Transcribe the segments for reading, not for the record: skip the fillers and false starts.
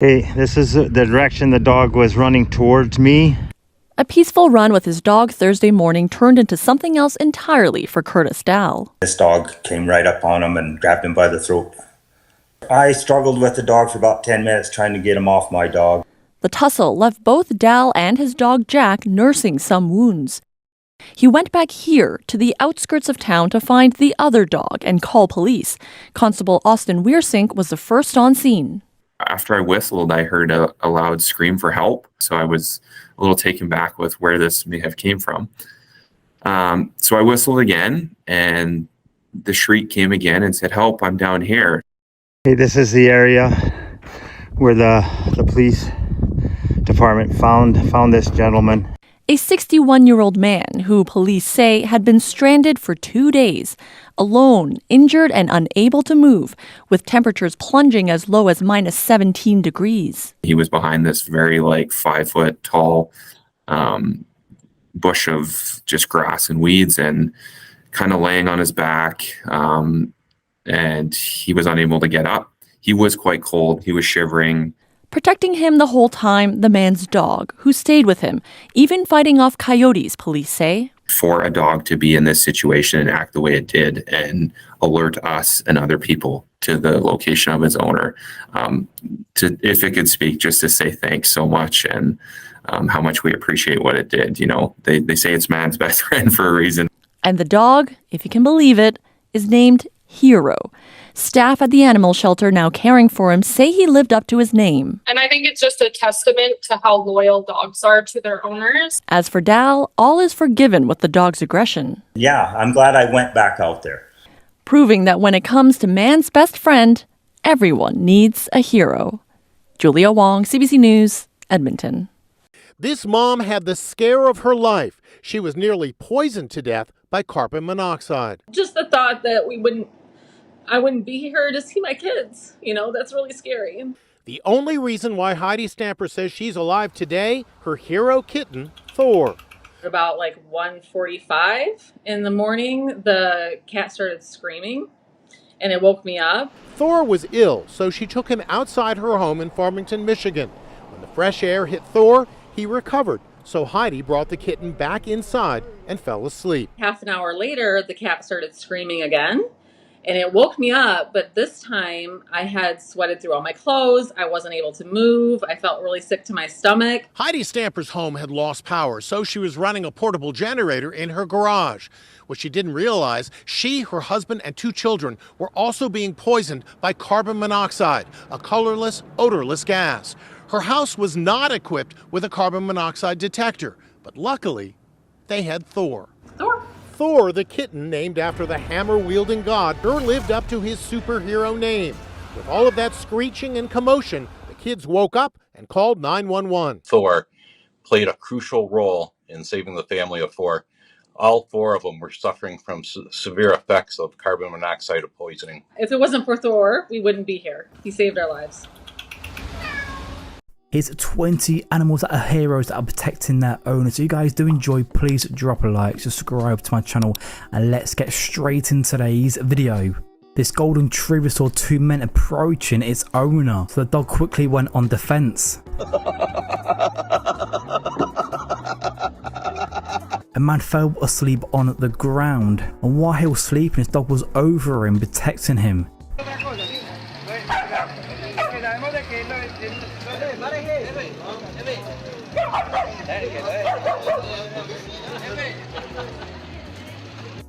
Hey, this is the direction the dog was running towards me. A peaceful run with his dog Thursday morning turned into something else entirely for Curtis Dow. This dog came right up on him and grabbed him by the throat. I struggled with the dog for about 10 minutes trying to get him off my dog. The tussle left both Dal and his dog Jack nursing some wounds. He went back here to the outskirts of town to find the other dog and call police. Constable Austin Weersink was the first on scene. After I whistled, I heard a loud scream for help. So I was a little taken back with where this may have came from. So I whistled again, and the shriek came again and said, "Help, I'm down here." Hey, this is the area where the police department found this gentleman. A 61-year-old man who police say had been stranded for 2 days, alone, injured and unable to move, with temperatures plunging as low as minus 17 degrees. He was behind this very 5-foot tall bush of just grass and weeds and kind of laying on his back. And he was unable to get up. He was quite cold. He was shivering. Protecting him the whole time, the man's dog, who stayed with him, even fighting off coyotes, police say. For a dog to be in this situation and act the way it did and alert us and other people to the location of its owner, if it could speak, just to say thanks so much and how much we appreciate what it did. You know, they say it's man's best friend for a reason. And the dog, if you can believe it, is named Hero. Staff at the animal shelter now caring for him say he lived up to his name. And I think it's just a testament to how loyal dogs are to their owners. As for Dal, all is forgiven with the dog's aggression. Yeah, I'm glad I went back out there. Proving that when it comes to man's best friend, everyone needs a hero. Julia Wong, CBC News, Edmonton. This mom had the scare of her life. She was nearly poisoned to death by carbon monoxide. Just the thought that I wouldn't be here to see my kids. That's really scary. The only reason why Heidi Stamper says she's alive today, her hero kitten, Thor. About 1:45 in the morning, the cat started screaming and it woke me up. Thor was ill, so she took him outside her home in Farmington, Michigan. When the fresh air hit Thor, he recovered. So Heidi brought the kitten back inside and fell asleep. Half an hour later, the cat started screaming again. And it woke me up, but this time I had sweated through all my clothes. I wasn't able to move. I felt really sick to my stomach. Heidi Stamper's home had lost power, so she was running a portable generator in her garage. What she didn't realize, she, her husband, and 2 children were also being poisoned by carbon monoxide, a colorless, odorless gas. Her house was not equipped with a carbon monoxide detector, but luckily, they had Thor. Thor, the kitten named after the hammer-wielding god, sure lived up to his superhero name. With all of that screeching and commotion, the kids woke up and called 911. Thor played a crucial role in saving the family of 4. All 4 of them were suffering from severe effects of carbon monoxide poisoning. If it wasn't for Thor, we wouldn't be here. He saved our lives. It's 20 animals that are heroes that are protecting their owners. So you guys do enjoy, please drop a like, subscribe to my channel, and let's get straight into today's video. This golden retriever saw 2 men approaching its owner, so the dog quickly went on defense. A man fell asleep on the ground, and while he was sleeping, his dog was over him, protecting him.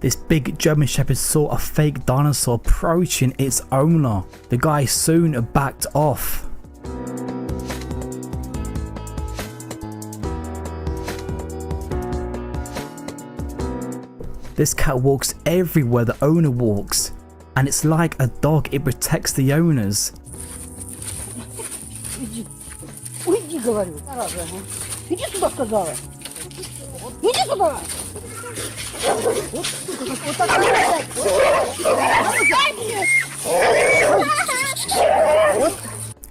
This big German Shepherd saw a fake dinosaur approaching its owner. The guy soon backed off. This cat walks everywhere the owner walks, and it's like a dog, it protects the owners.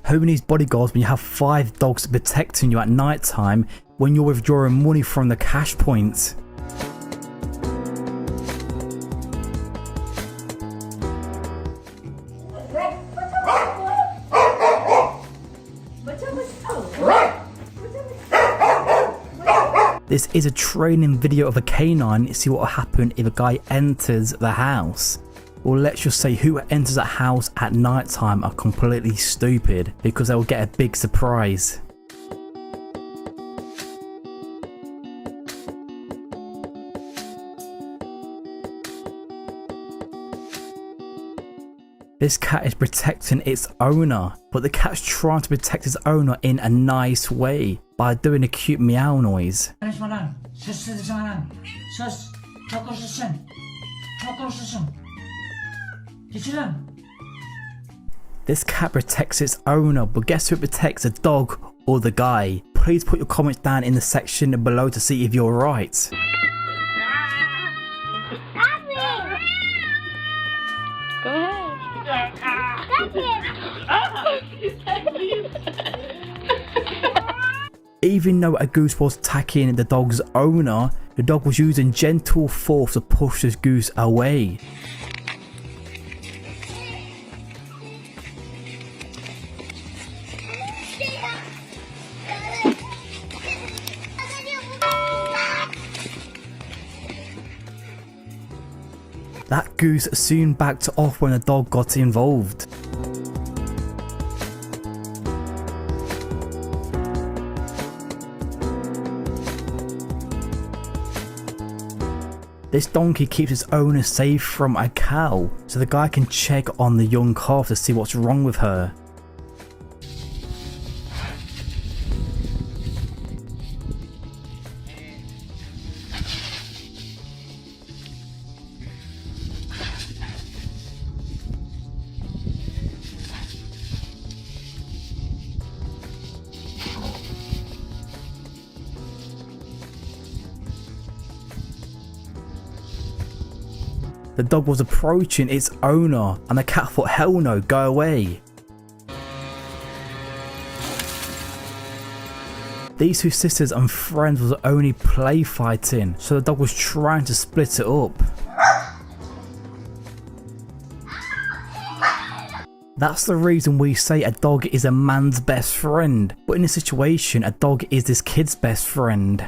Who needs bodyguards when you have 5 dogs protecting you at night time when you're withdrawing money from the cash point? This is a training video of a canine. See what will happen if a guy enters the house. Or let's just say who enters a house at night time are completely stupid because they'll get a big surprise. This cat is protecting its owner, but the cat's trying to protect its owner in a nice way by doing a cute meow noise. This cat protects its owner, but guess who it protects, the dog or the guy? Please put your comments down in the section below to see if you're right. Go ahead. Even though a goose was attacking the dog's owner, the dog was using gentle force to push this goose away. That goose soon backed off when the dog got involved. This donkey keeps its owner safe from a cow, so the guy can check on the young calf to see what's wrong with her. The dog was approaching its owner and the cat thought, hell no, go away. These two sisters and friends was only play fighting, so the dog was trying to split it up. That's the reason we say a dog is a man's best friend, but in this situation a dog is this kid's best friend.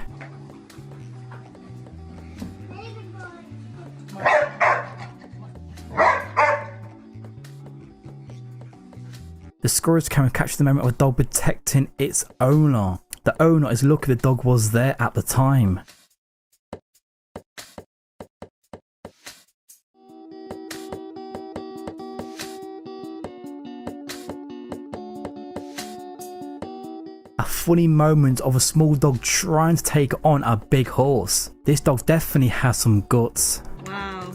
The security camera captured the moment of a dog protecting its owner. The owner is lucky the dog was there at the time. A funny moment of a small dog trying to take on a big horse. This dog definitely has some guts. Wow.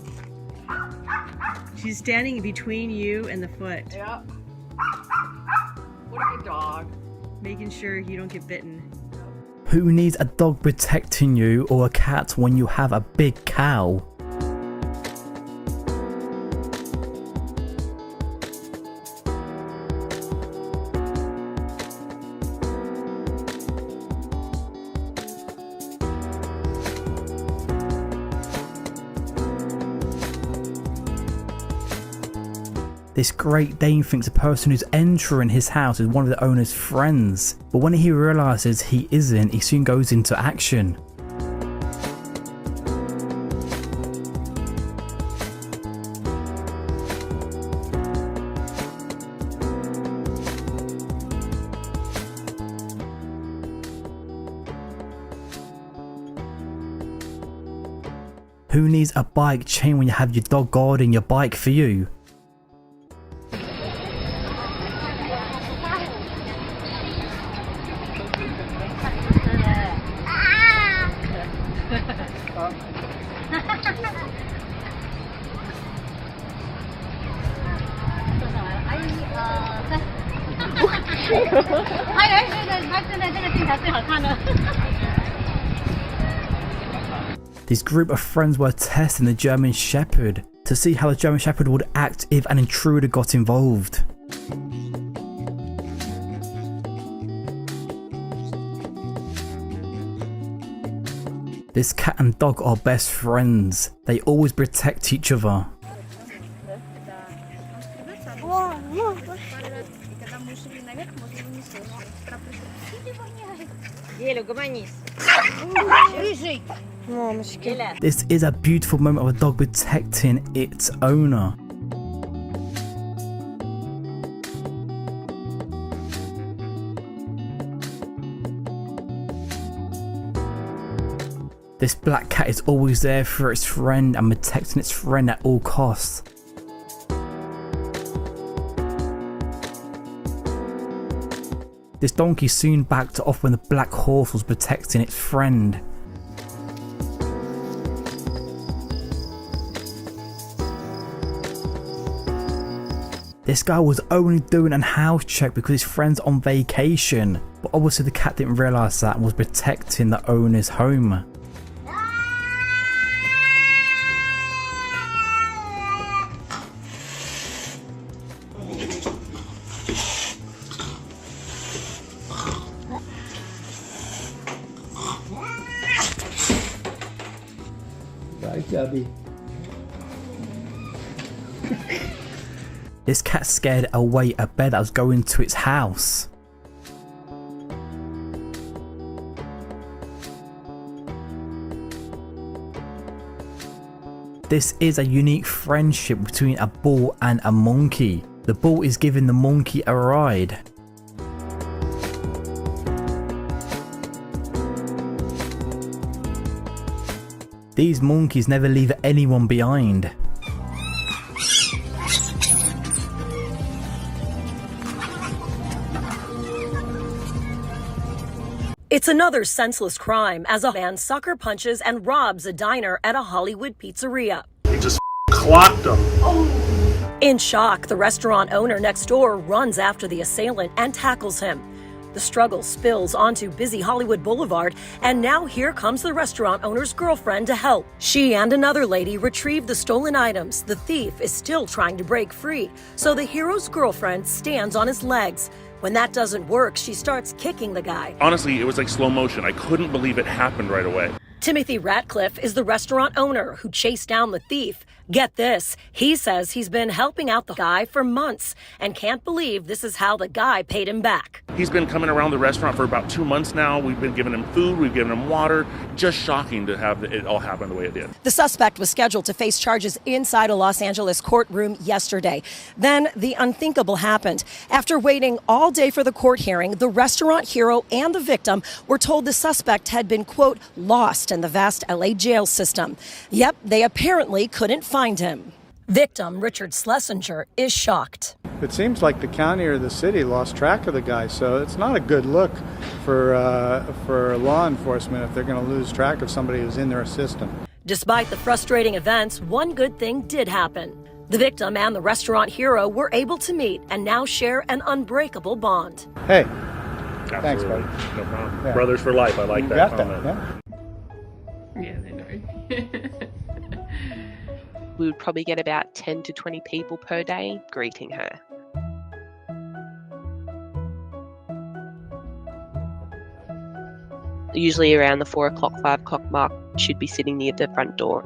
She's standing between you and the foot. Yep. What a good dog. Making sure you don't get bitten. Who needs a dog protecting you or a cat when you have a big cow? This Great Dane thinks the person who's entering his house is one of the owner's friends, but when he realises he isn't, he soon goes into action. Who needs a bike chain when you have your dog guarding your bike for you? This group of friends were testing the German Shepherd to see how the German Shepherd would act if an intruder got involved. This cat and dog are best friends. They always protect each other. This is a beautiful moment of a dog protecting its owner. This black cat is always there for its friend and protecting its friend at all costs. This donkey soon backed off when the black horse was protecting its friend. This guy was only doing a house check because his friend's on vacation, but obviously the cat didn't realise that and was protecting the owner's home. This cat scared away a bear that was going to its house. This is a unique friendship between a bull and a monkey. The bull is giving the monkey a ride. These monkeys never leave anyone behind. It's another senseless crime as a man sucker punches and robs a diner at a Hollywood pizzeria. He just clocked him. In shock, the restaurant owner next door runs after the assailant and tackles him. The struggle spills onto busy Hollywood Boulevard, and now here comes the restaurant owner's girlfriend to help. She and another lady retrieve the stolen items. The thief is still trying to break free, so the hero's girlfriend stands on his legs. When that doesn't work, she starts kicking the guy. Honestly, it was like slow motion. I couldn't believe it happened right away. Timothy Ratcliffe is the restaurant owner who chased down the thief. Get this, he says he's been helping out the guy for months and can't believe this is how the guy paid him back. He's been coming around the restaurant for about 2 months now. We've been giving him food, we've given him water. Just shocking to have it all happen the way it did. The suspect was scheduled to face charges inside a Los Angeles courtroom yesterday. Then the unthinkable happened. After waiting all day for the court hearing, the restaurant hero and the victim were told the suspect had been, quote, lost in the vast LA jail system. Yep, they apparently couldn't find him. Victim Richard Schlesinger is shocked. It seems like the county or the city lost track of the guy, so it's not a good look for law enforcement if they're going to lose track of somebody who's in their system. Despite the frustrating events, one good thing did happen. The victim and the restaurant hero were able to meet and now share an unbreakable bond. Hey, Absolutely. Thanks, buddy. No problem. Yeah. Brothers for life. I like You that got comment. that, yeah? Yeah, they know. We would probably get about 10 to 20 people per day greeting her. Usually around the 4 o'clock, 5 o'clock mark, she'd be sitting near the front door.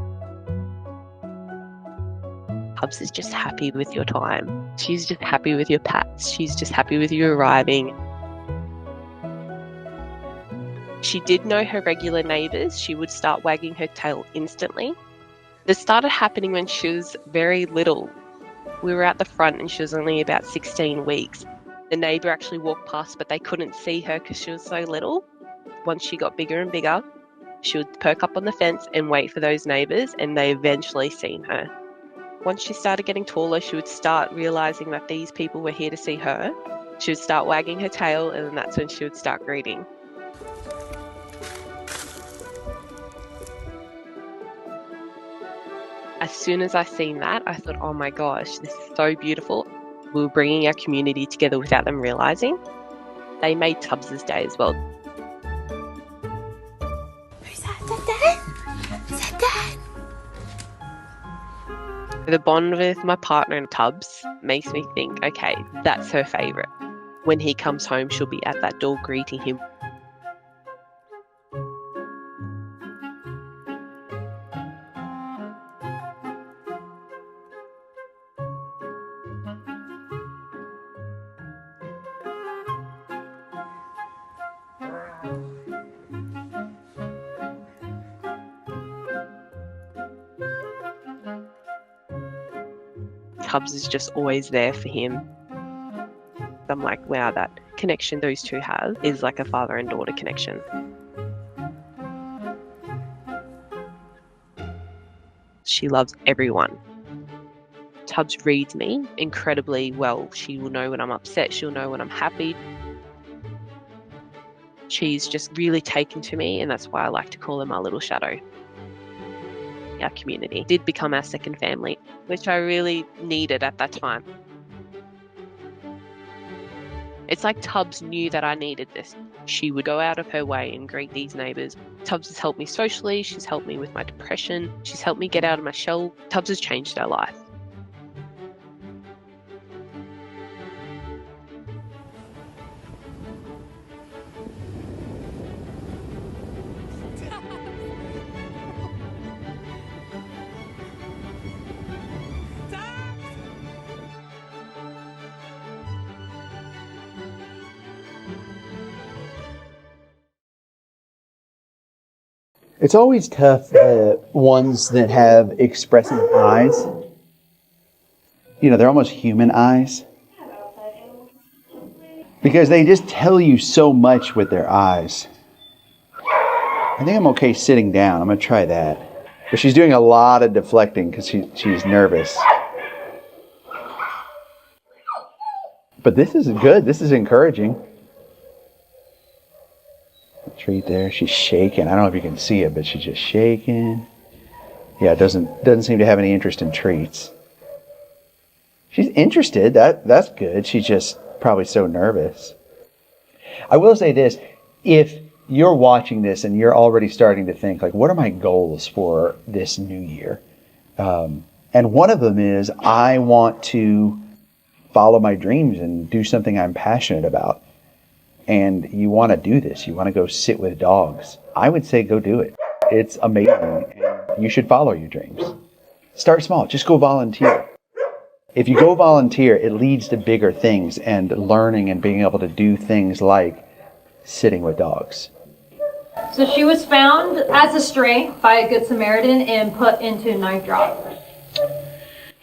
P.A.W.S is just happy with your time. She's just happy with your pats. She's just happy with you arriving. She did know her regular neighbours. She would start wagging her tail instantly. This started happening when she was very little. We were at the front and she was only about 16 weeks. The neighbour actually walked past, but they couldn't see her because she was so little. Once she got bigger and bigger, she would perk up on the fence and wait for those neighbours, and they eventually seen her. Once she started getting taller, she would start realising that these people were here to see her. She would start wagging her tail, and then that's when she would start greeting. As soon as I seen that, I thought, oh my gosh, this is so beautiful. We were bringing our community together without them realising. They made P.A.W.S.'s day as well. Is that Dad? The bond with my partner in P.A.W.S. makes me think, okay, that's her favourite. When he comes home, she'll be at that door greeting him. Tubbs is just always there for him. I'm like, wow, that connection those two have is like a father and daughter connection. She loves everyone. Tubbs reads me incredibly well. She will know when I'm upset. She'll know when I'm happy. She's just really taken to me, and that's why I like to call her my little shadow. Our community did become our second family, which I really needed at that time. It's like Tubbs knew that I needed this. She would go out of her way and greet these neighbours. Tubbs has helped me socially. She's helped me with my depression. She's helped me get out of my shell. Tubbs has changed our life. It's always tough, the ones that have expressive eyes. You know, they're almost human eyes. Because they just tell you so much with their eyes. I think I'm okay sitting down. I'm going to try that. But she's doing a lot of deflecting because she's nervous. But this is good. This is encouraging. Treat there. She's shaking. I don't know if you can see it, but she's just shaking. Yeah, doesn't seem to have any interest in treats. She's interested. That's good. She's just probably so nervous. I will say this. If you're watching this and you're already starting to think, like, what are my goals for this new year? And one of them is I want to follow my dreams and do something I'm passionate about. And you want to do this. You want to go sit with dogs. I would say go do it. It's amazing. And you should follow your dreams. Start small. Just go volunteer. If you go volunteer, it leads to bigger things and learning and being able to do things like sitting with dogs. So she was found as a stray by a Good Samaritan and put into Night Drop.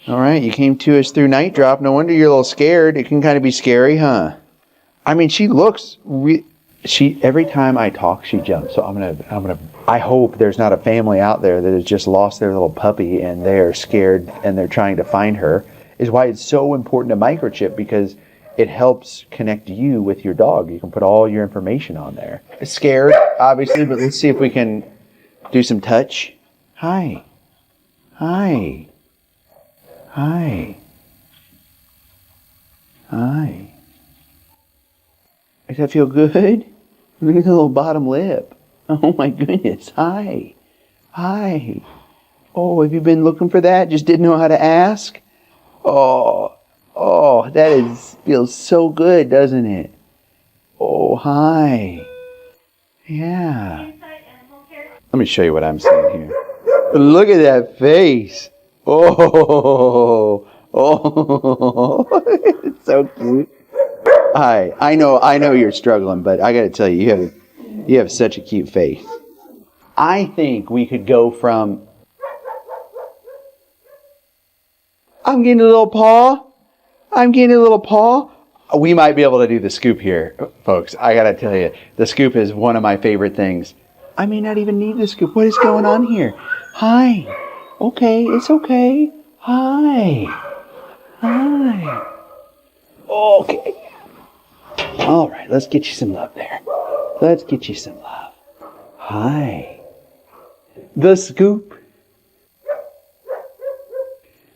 All right. You came to us through Night Drop. No wonder you're a little scared. It can kind of be scary, huh? I mean, she looks. Every time I talk, she jumps. So I hope there's not a family out there that has just lost their little puppy and they're scared and they're trying to find her. Is why it's so important to microchip, because it helps connect you with your dog. You can put all your information on there. It's scared, obviously, but let's see if we can do some touch. Hi. Hi. Hi. Hi. Does that feel good? Look at the little bottom lip. Oh my goodness. Hi. Hi. Oh, have you been looking for that? Just didn't know how to ask? Oh, that feels so good, doesn't it? Oh, hi. Yeah. Let me show you what I'm seeing here. Look at that face. Oh, it's so cute. Hi, I know you're struggling, but I got to tell you, you have such a cute face. I think we could go from, I'm getting a little paw. I'm getting a little paw. We might be able to do the scoop here, folks. I got to tell you, the scoop is one of my favorite things. I may not even need the scoop. What is going on here? Hi. Okay, it's okay. Hi. Hi. Okay. All right, let's get you some love there. Let's get you some love. Hi. The scoop.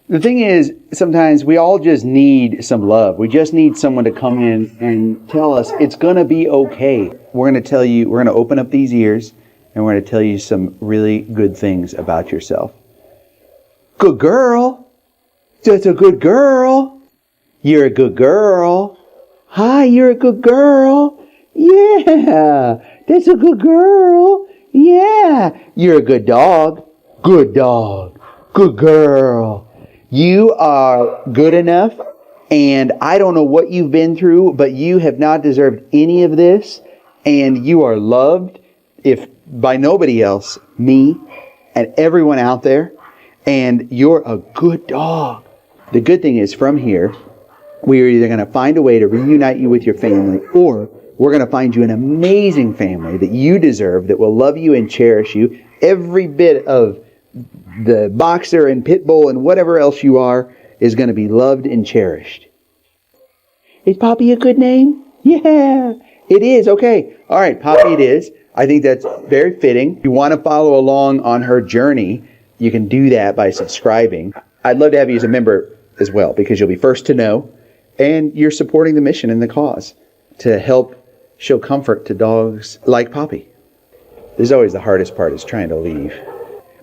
The thing is, sometimes we all just need some love. We just need someone to come in and tell us it's going to be okay. We're going to tell you, we're going to open up these ears and we're going to tell you some really good things about yourself. Good girl. That's a good girl. You're a good girl. Hi, you're a good girl. Yeah, that's a good girl. Yeah, you're a good dog. Good dog. Good girl. You are good enough, and I don't know what you've been through, but you have not deserved any of this, and you are loved, if by nobody else, me and everyone out there, and you're a good dog. The good thing is from here, we are either going to find a way to reunite you with your family, or we're going to find you an amazing family that you deserve, that will love you and cherish you. Every bit of the boxer and pit bull and whatever else you are is going to be loved and cherished. Is Poppy a good name? Yeah, it is. Okay. All right, Poppy it is. I think that's very fitting. If you want to follow along on her journey, you can do that by subscribing. I'd love to have you as a member as well, because you'll be first to know, and you're supporting the mission and the cause to help show comfort to dogs like Poppy. This is always the hardest part, is trying to leave.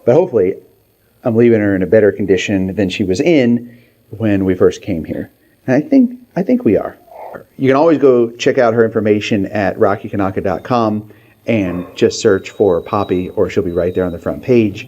But hopefully, I'm leaving her in a better condition than she was in when we first came here. And I think we are. You can always go check out her information at rockykanaka.com and just search for Poppy, or she'll be right there on the front page.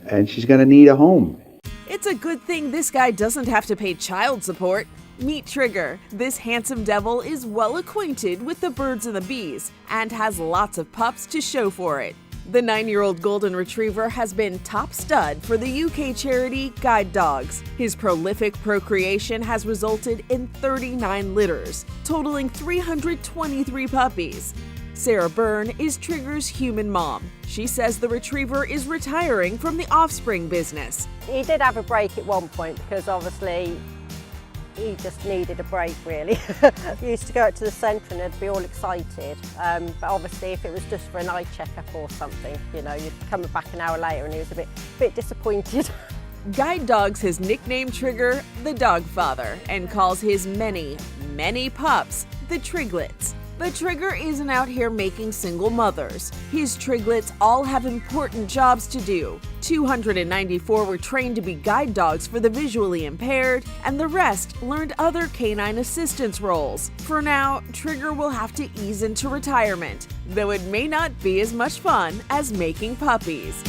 And she's going to need a home. It's a good thing this guy doesn't have to pay child support. Meet Trigger. This handsome devil is well acquainted with the birds and the bees and has lots of pups to show for it. The 9-year-old golden retriever has been top stud for the UK charity Guide Dogs. His prolific procreation has resulted in 39 litters, totaling 323 puppies. Sarah Byrne is Trigger's human mom. She says the retriever is retiring from the offspring business. He did have a break at one point because obviously he just needed a break, really. He used to go out to the centre and they'd be all excited. But obviously if it was just for a night checkup or something, you know, you'd come back an hour later and he was a bit disappointed. Guide Dogs has nicknamed Trigger the Dog Father and calls his many, many pups the Triglets. But Trigger isn't out here making single mothers. His Triglets all have important jobs to do. 294 were trained to be guide dogs for the visually impaired, and the rest learned other canine assistance roles. For now, Trigger will have to ease into retirement, though it may not be as much fun as making puppies.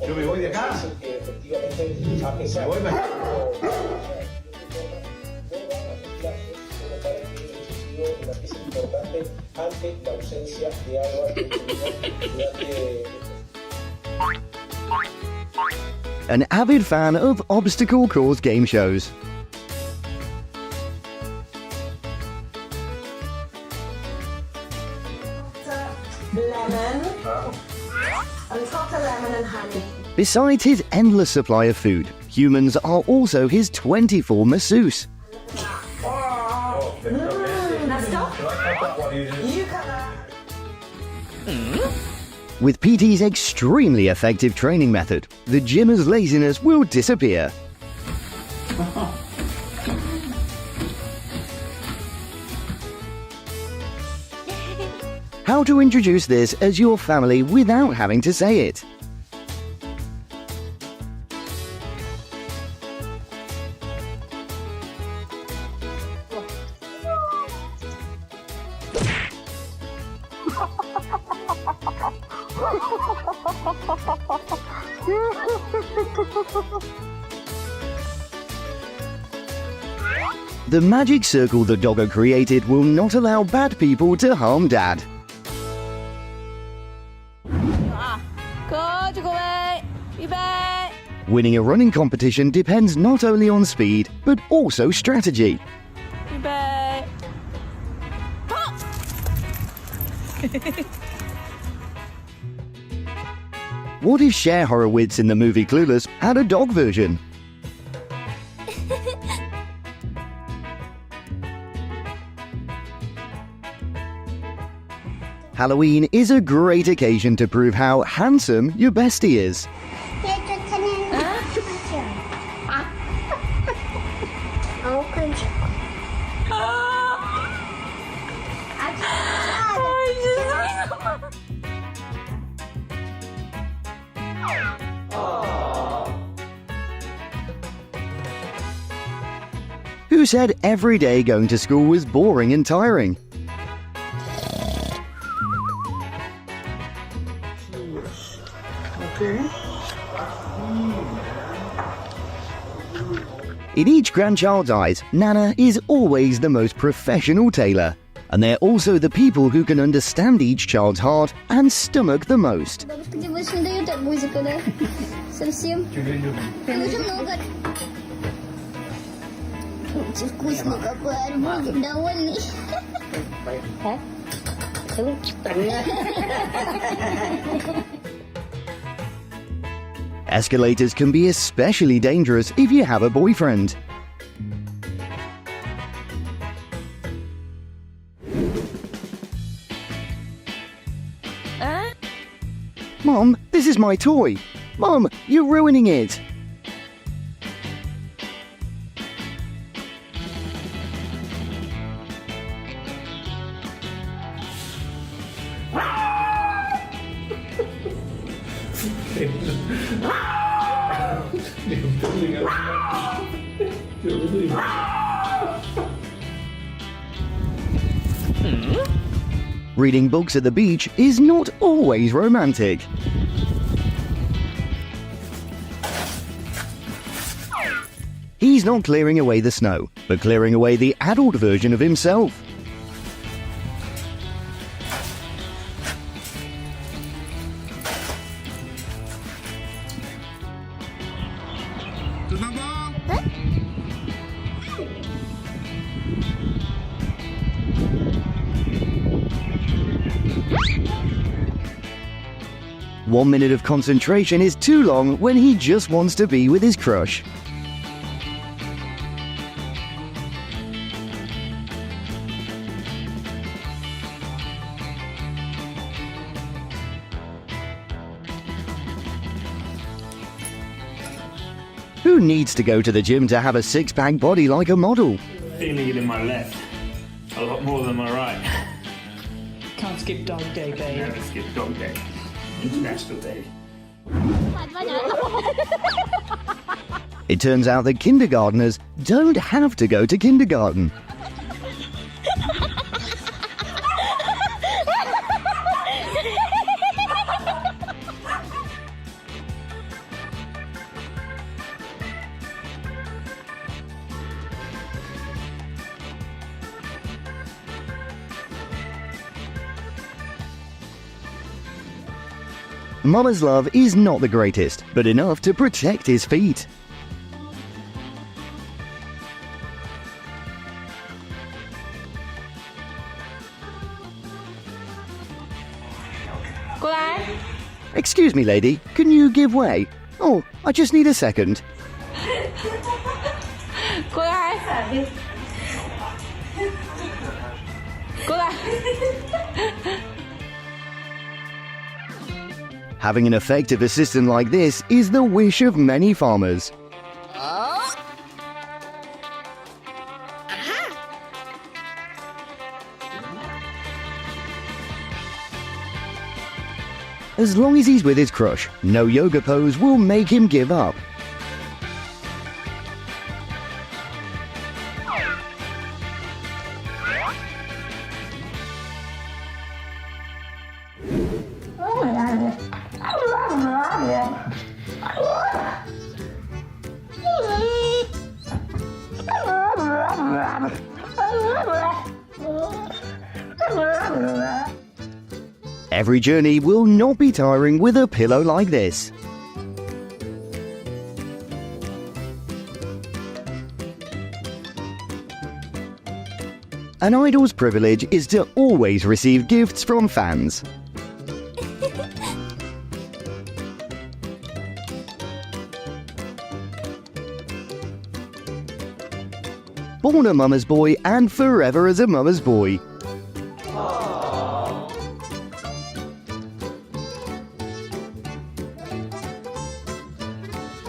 Yo me voy de acá. Me voy más. An avid fan of obstacle course game shows. Lemon. On top of lemon and honey. Besides his endless supply of food, humans are also his 24 masseuse. With PT's extremely effective training method, the gymmer's laziness will disappear. How to introduce this as your family without having to say it. The magic circle the doggo created will not allow bad people to harm Dad. Winning a running competition depends not only on speed, but also strategy. What if Cher Horowitz in the movie Clueless had a dog version? Halloween is a great occasion to prove how handsome your bestie is. Who said every day going to school was boring and tiring? In each grandchild's eyes, Nana is always the most professional tailor. And they're also the people who can understand each child's heart and stomach the most. Где так музыка, да? Совсем? Уже много. Очень вкусно какой арбуз, довольный. Escalators can be especially dangerous if you have a boyfriend. Mom, this is my toy. Mom, you're ruining it. Reading books at the beach is not always romantic. He's not clearing away the snow, but clearing away the adult version of himself. One minute of concentration is too long when he just wants to be with his crush. Who needs to go to the gym to have a six-pack body like a model? Feeling it in my left. A lot more than my right. Can't skip dog day, babe. Never skip dog day. International day. It turns out that kindergartners don't have to go to kindergarten. Mama's love is not the greatest, but enough to protect his feet. Excuse me, lady, can you give way? Oh, I just need a second. Having an effective assistant like this is the wish of many farmers. As long as he's with his crush, no yoga pose will make him give up. Every journey will not be tiring with a pillow like this. An idol's privilege is to always receive gifts from fans. Born a mama's boy and forever as a mama's boy.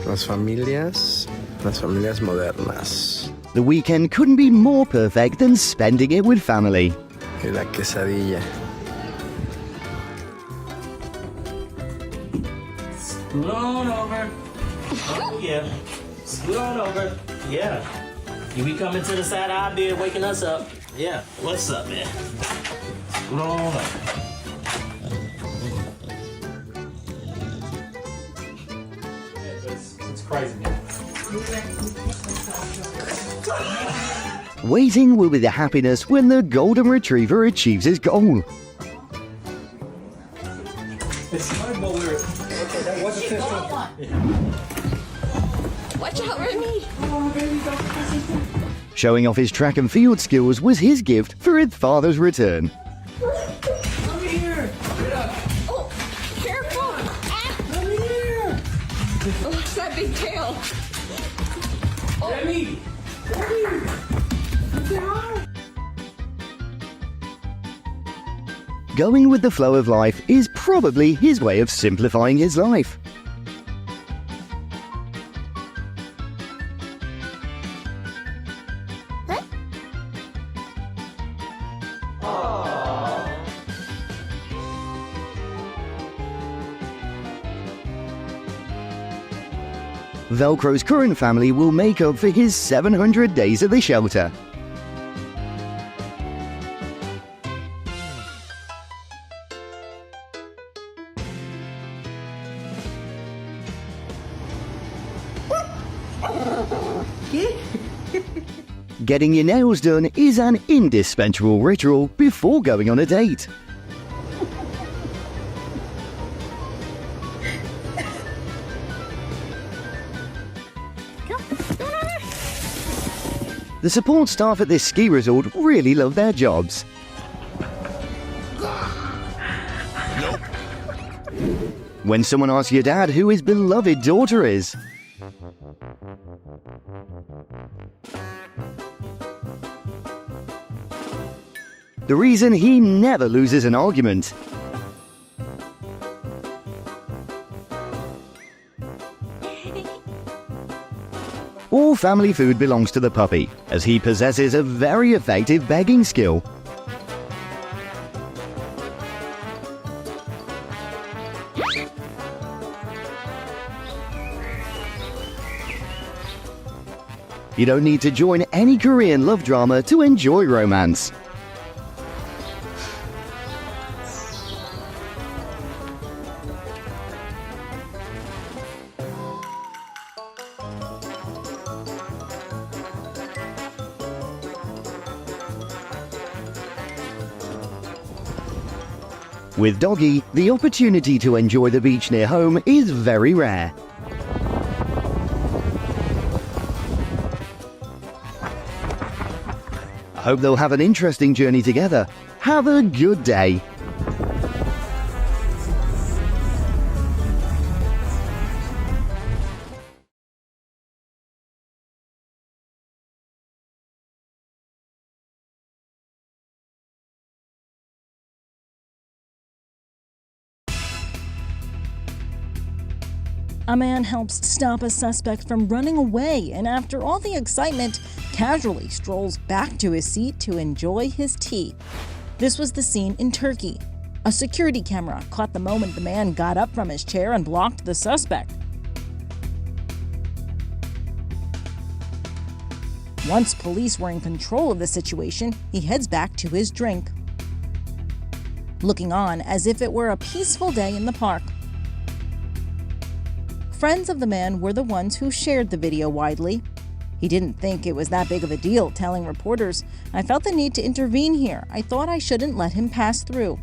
Las familias modernas. The weekend couldn't be more perfect than spending it with family. Y la quesadilla. Scoot on over. Oh, yeah. Scoot on over. Yeah. You be coming to the side of our bed, waking us up. Yeah. What's up, man? Scoot on over. It's crazy, man. Waiting will be the happiness when the golden retriever achieves his goal. Watch out, Remy. Showing off his track and field skills was his gift for his father's return. Come here. Get up. Oh, careful. Come here. Oh, it's that big tail. Remy. Going with the flow of life is probably his way of simplifying his life. Velcro's current family will make up for his 700 days at the shelter. Getting your nails done is an indispensable ritual before going on a date. The support staff at this ski resort really love their jobs. When someone asks your dad who his beloved daughter is, the reason he never loses an argument. All family food belongs to the puppy, as he possesses a very effective begging skill. You don't need to join any Korean love drama to enjoy romance. With Doggy, the opportunity to enjoy the beach near home is very rare. I hope they'll have an interesting journey together. Have a good day. A man helps stop a suspect from running away and after all the excitement, casually strolls back to his seat to enjoy his tea. This was the scene in Turkey. A security camera caught the moment the man got up from his chair and blocked the suspect. Once police were in control of the situation, he heads back to his drink, looking on as if it were a peaceful day in the park. Friends of the man were the ones who shared the video widely. He didn't think it was that big of a deal, telling reporters, "I felt the need to intervene here. I thought I shouldn't let him pass through."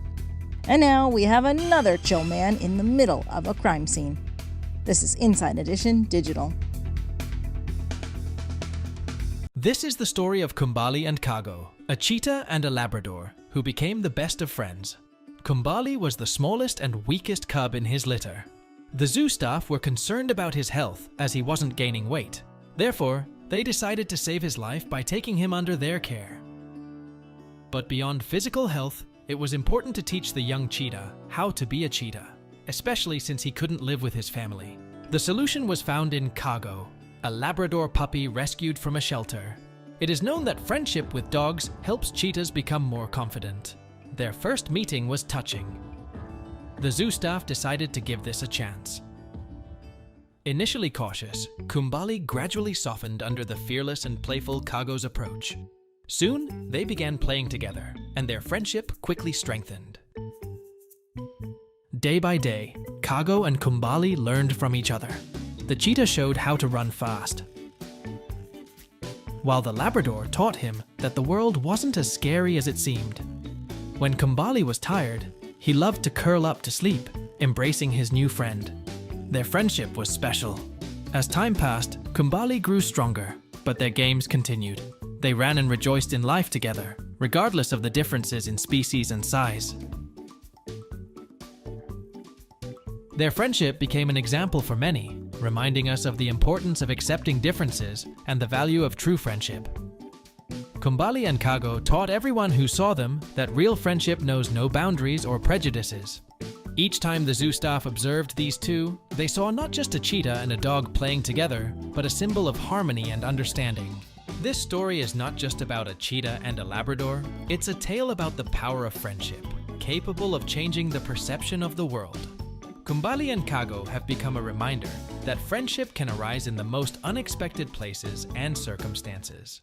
And now we have another chill man in the middle of a crime scene. This is Inside Edition Digital. This is the story of Kumbali and Kago, a cheetah and a Labrador, who became the best of friends. Kumbali was the smallest and weakest cub in his litter. The zoo staff were concerned about his health as he wasn't gaining weight. Therefore, they decided to save his life by taking him under their care. But beyond physical health, it was important to teach the young cheetah how to be a cheetah, especially since he couldn't live with his family. The solution was found in Kago, a Labrador puppy rescued from a shelter. It is known that friendship with dogs helps cheetahs become more confident. Their first meeting was touching. The zoo staff decided to give this a chance. Initially cautious, Kumbali gradually softened under the fearless and playful Kago's approach. Soon, they began playing together, and their friendship quickly strengthened. Day by day, Kago and Kumbali learned from each other. The cheetah showed how to run fast. while the Labrador taught him that the world wasn't as scary as it seemed. When Kumbali was tired, he loved to curl up to sleep, embracing his new friend. Their friendship was special. As time passed, Kumbali grew stronger, but their games continued. They ran and rejoiced in life together, regardless of the differences in species and size. Their friendship became an example for many, reminding us of the importance of accepting differences and the value of true friendship. Kumbali and Kago taught everyone who saw them that real friendship knows no boundaries or prejudices. Each time the zoo staff observed these two, they saw not just a cheetah and a dog playing together, but a symbol of harmony and understanding. This story is not just about a cheetah and a Labrador, it's a tale about the power of friendship, capable of changing the perception of the world. Kumbali and Kago have become a reminder that friendship can arise in the most unexpected places and circumstances.